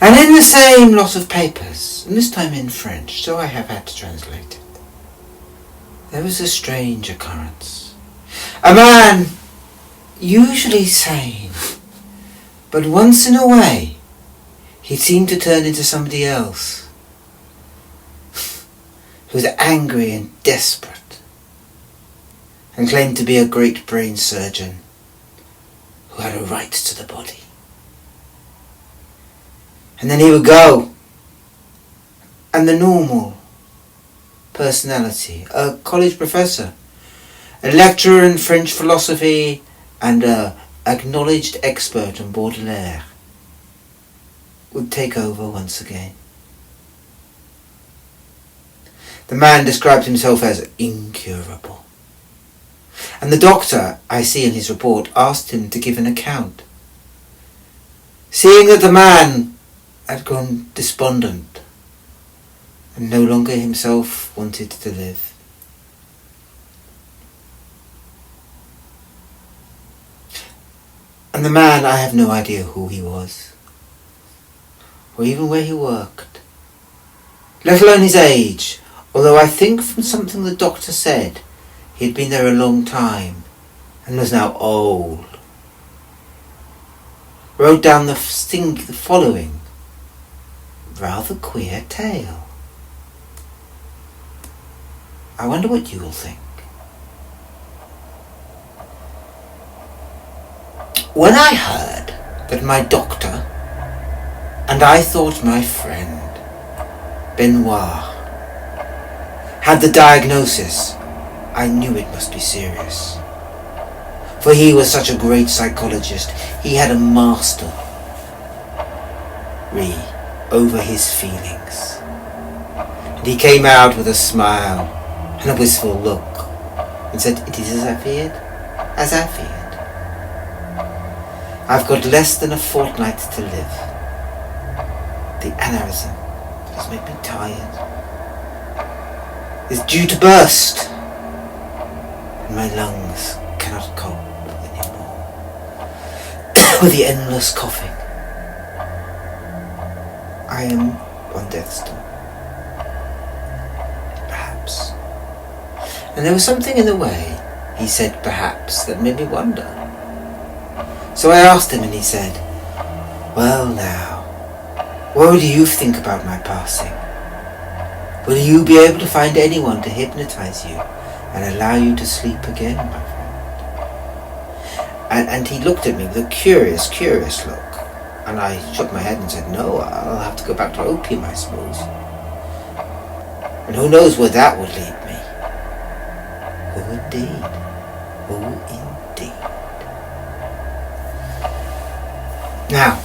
And in the same lot of papers, and this time in French, so I have had to translate it, there was a strange occurrence. A man, usually sane, but once in a way, he seemed to turn into somebody else, who was angry and desperate, and claimed to be a great brain surgeon who had a right to the body. And then he would go, and the normal personality, a college professor, a lecturer in French philosophy, and an acknowledged expert on Baudelaire, would take over once again. The man described himself as incurable, and the doctor, I see in his report, asked him to give an account. Seeing that the man had grown despondent and no longer himself wanted to live. And the man, I have no idea who he was, or even where he worked, let alone his age, although I think from something the doctor said, he had been there a long time and was now old. Wrote down the following rather queer tale. I wonder what you'll think. When I heard that my doctor, and I thought my friend, Benoit, had the diagnosis, I knew it must be serious. For he was such a great psychologist, he had a mastery over his feelings. And he came out with a smile and a wistful look and said, "It is as I feared, as I feared. I've got less than a fortnight to live. The aneurysm has made me tired. It's due to burst, and my lungs cannot cope anymore with the endless coughing. I am on death's door. Perhaps." And there was something in the way he said perhaps that made me wonder. So I asked him, and he said, "Well now, what do you think about my passing? Will you be able to find anyone to hypnotize you and allow you to sleep again, my friend?" And he looked at me with a curious look. And I shook my head and said, "No, I'll have to go back to opium, I suppose. And who knows where that would lead me." Who indeed? Who indeed? Now,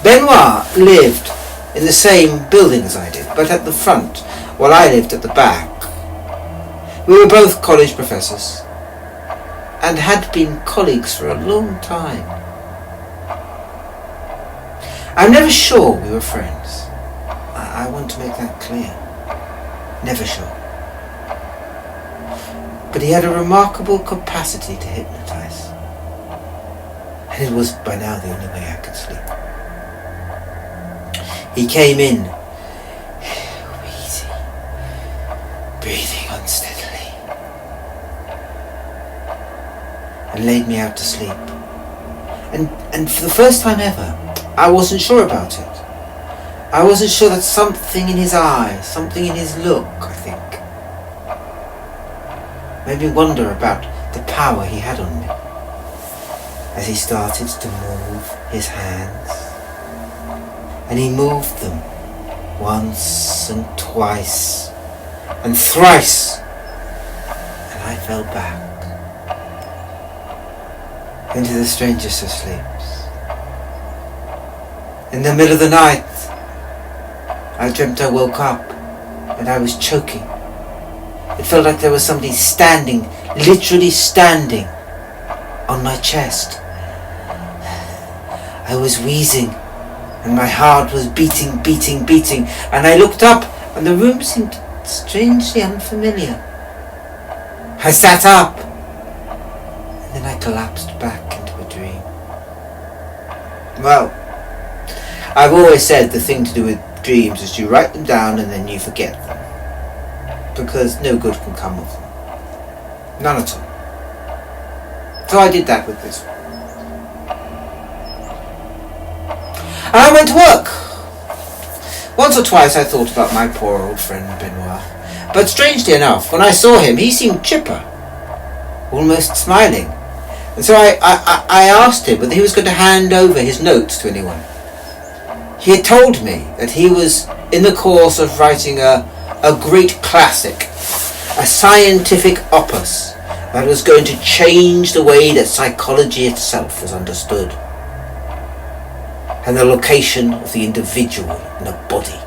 Benoit lived in the same building as I did, but at the front, while I lived at the back. We were both college professors, and had been colleagues for a long time. I'm never sure we were friends. I want to make that clear. Never sure. But he had a remarkable capacity to hypnotize. And it was by now the only way I could sleep. He came in, wheezy, breathing unsteadily, and laid me out to sleep. And for the first time ever, I wasn't sure about it. I wasn't sure that something in his eyes, something in his look, I think, made me wonder about the power he had on me. As he started to move his hands, and he moved them once and twice and thrice, and I fell back into the strangest of sleeps. In the middle of the night, I dreamt I woke up and I was choking. It felt like there was somebody standing, literally standing, on my chest. I was wheezing and my heart was beating, and I looked up and the room seemed strangely unfamiliar. I sat up and then I collapsed back into a dream. Well, I've always said the thing to do with dreams is you write them down and then you forget them. Because no good can come of them. None at all. So I did that with this one. And I went to work. Once or twice I thought about my poor old friend Benoit. But strangely enough, when I saw him, he seemed chipper. Almost smiling. And so I asked him whether he was going to hand over his notes to anyone. He had told me that he was in the course of writing a great classic, a scientific opus that was going to change the way that psychology itself was understood, and the location of the individual in a body.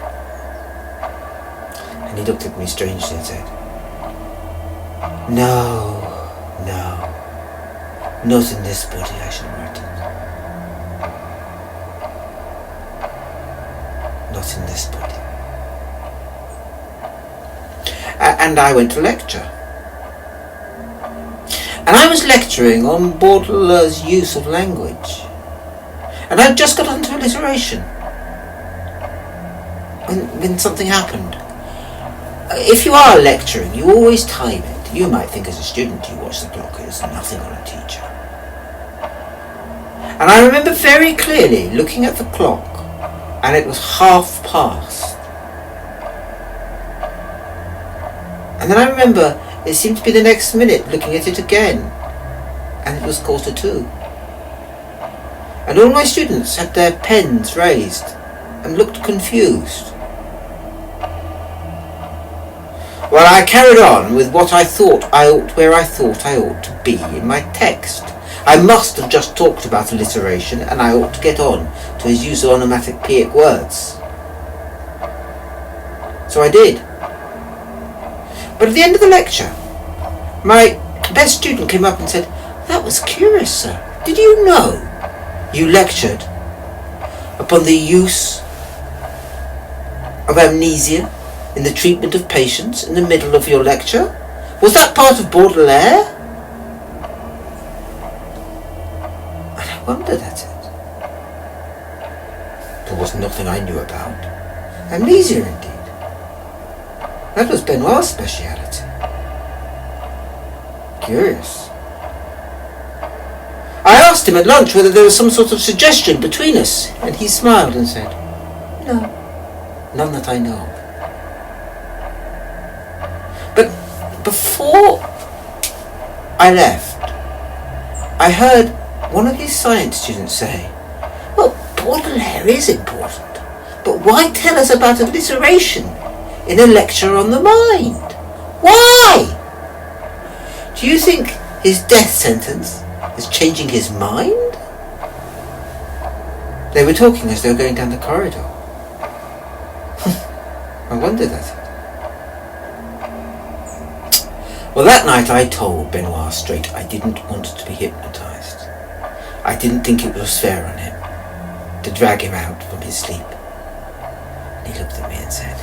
And he looked at me strangely and said, No, not in this body I shall write it. Not in this body. And I went to lecture. And I was lecturing on Baudelaire's use of language. And I'd just got onto alliteration when something happened. If you are lecturing, you always time it. You might think as a student you watch the clock, it's nothing on a teacher. And I remember very clearly looking at the clock, and it was past. And then I remember it seemed to be the next minute looking at it again, and it was 2:15. And all my students had their pens raised and looked confused. Well, I carried on with what I thought where I thought I ought to be in my text. I must have just talked about alliteration, and I ought to get on to his use of onomatopoeic words. So I did. But at the end of the lecture, my best student came up and said, "That was curious, sir. Did you know you lectured upon the use of amnesia in the treatment of patients in the middle of your lecture? Was that part of Baudelaire?" And I wondered at it. There was nothing I knew about. Amnesia, indeed. That was Benoit's speciality. Curious. I asked him at lunch whether there was some sort of suggestion between us, and he smiled and said, "No, none that I know of." But before I left, I heard one of his science students say, "Well, Baudelaire is important, but why tell us about alliteration in a lecture on the mind? Why? Do you think his death sentence is changing his mind?" They were talking as they were going down the corridor. I wondered at it. Well, that night I told Benoit straight I didn't want to be hypnotised. I didn't think it was fair on him to drag him out from his sleep. And he looked at me and said,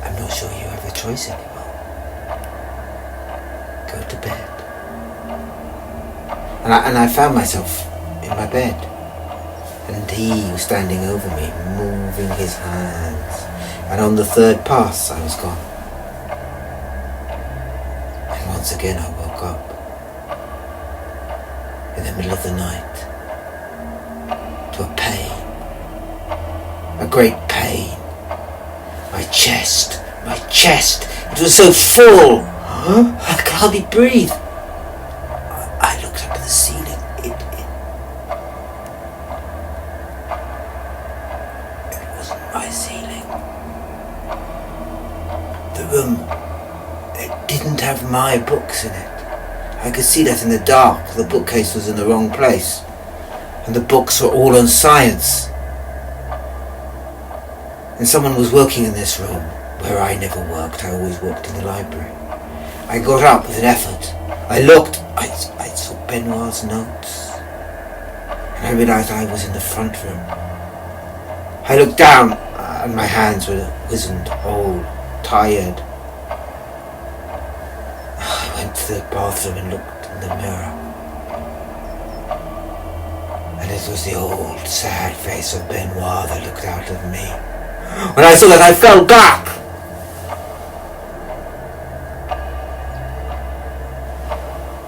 "I'm not sure you have a choice anymore. Go to bed." And I found myself in my bed, and he was standing over me, moving his hands, and on the third pass I was gone. And once again I woke up in the middle of the night to a pain, a great pain. My chest, it was so full, I could hardly breathe. I looked up at the ceiling. It wasn't my ceiling. The room, it didn't have my books in it. I could see that in the dark. The bookcase was in the wrong place, and the books were all on science. And someone was working in this room, where I never worked. I always worked in the library. I got up with an effort. I looked. I saw Benoit's notes. And I realised I was in the front room. I looked down, and my hands were wizened, old, tired. I went to the bathroom and looked in the mirror. And it It was the old, sad face of Benoit that looked out at me. When I saw that, I fell back.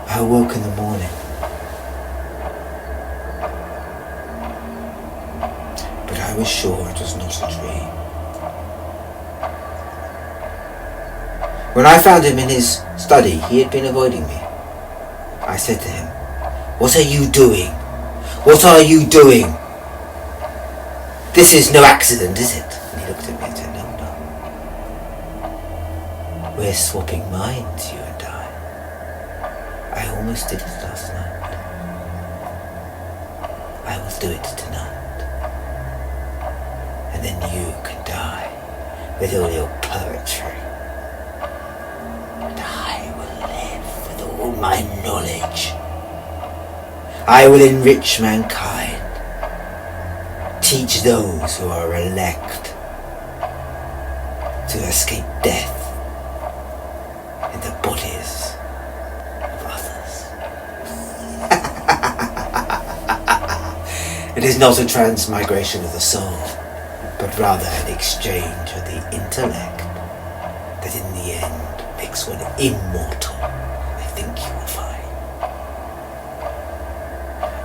I awoke in the morning. But I was sure it was not a dream. When I found him in his study, he had been avoiding me. I said to him, "What are you doing? What are you doing? This is no accident, is it?" And he looked at me and said, "No, no. We're swapping minds, you and I. I almost did it last night. I will do it tonight. And then you can die with all your poetry. And I will live with all my knowledge. I will enrich mankind, teach those who are elect to escape death in the bodies of others." It is not a transmigration of the soul, but rather an exchange of the intellect that in the end makes one immortal, I think you will find.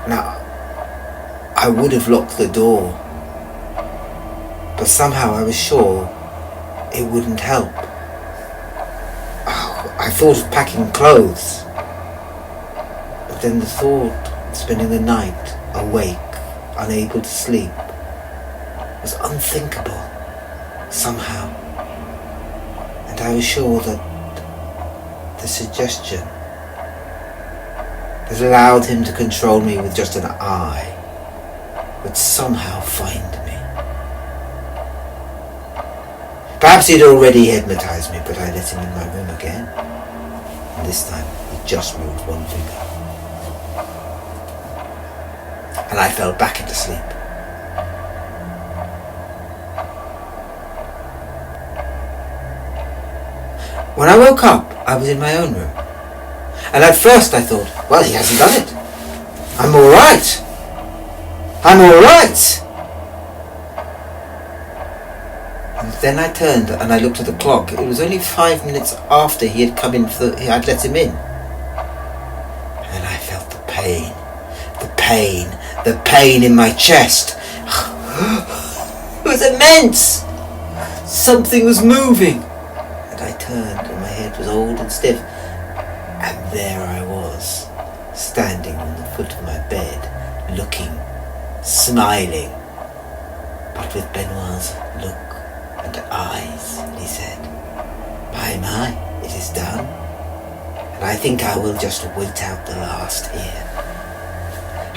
Now, I would have locked the door, but somehow I was sure it wouldn't help. I thought of packing clothes, but then the thought of spending the night awake, unable to sleep, was unthinkable somehow. And I was sure that the suggestion that allowed him to control me with just an eye would somehow find me. Perhaps he'd already hypnotized me, but I let him in my room again. And this time he just moved one finger. And I fell back into sleep. When I woke up, I was in my own room. And at first I thought, well, he hasn't done it. I'm all right. I'm all right. And then I turned and I looked at the clock. It was only 5 minutes after he had come in, I'd let him in. And I felt the pain in my chest. It was immense. Something was moving. And I turned and my head was old and stiff. And there I was, standing on the foot of my bed, looking, smiling, but with Benoit's look and eyes. And he said, my, it is done. And I think I will just wait out the last here.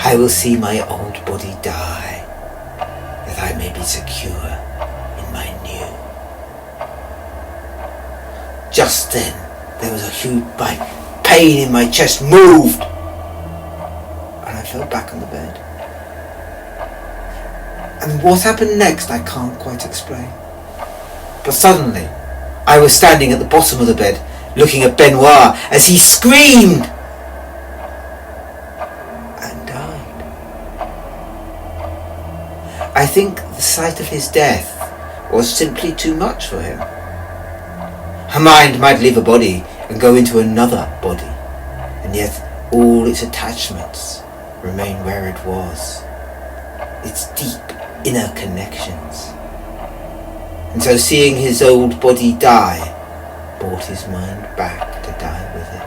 I will see my old body die, that I may be secure in my new. Just then, there was a huge pain in my chest moved, and I fell back on the bed. And what happened next I can't quite explain. But suddenly I was standing at the bottom of the bed looking at Benoit as he screamed and died. I think the sight of his death was simply too much for him. A mind might leave a body and go into another body, and yet all its attachments remain where it was, its deep inner connections. And so seeing his old body die brought his mind back to die with it.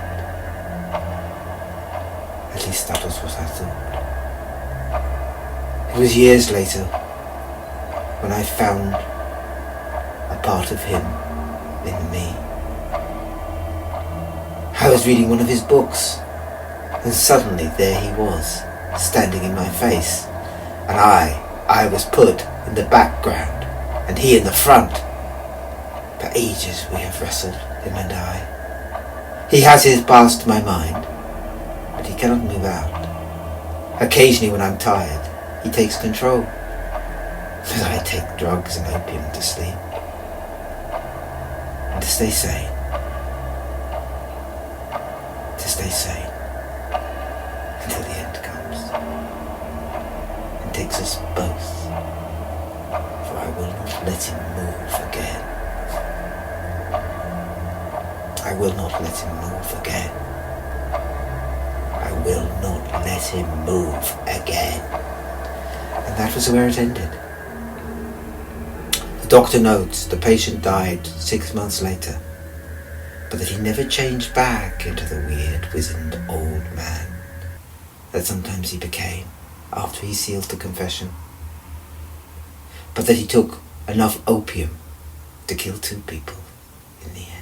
At least that was what I thought. It was years later when I found a part of him in me. I was reading one of his books, and suddenly there he was, standing in my face, and I was put in the background, and he in the front. For ages we have wrestled, him and I. He has his past my mind, but he cannot move out. Occasionally when I'm tired, he takes control, but I take drugs and opium to sleep, and to stay sane. To stay sane until the end comes. takes us both, for I will not let him move again. I will not let him move again. I will not let him move again. And that was where it ended. The doctor notes the patient died 6 months later, but that he never changed back into the weird, wizened old man that sometimes he became after he sealed the confession, but that he took enough opium to kill 2 people in the end.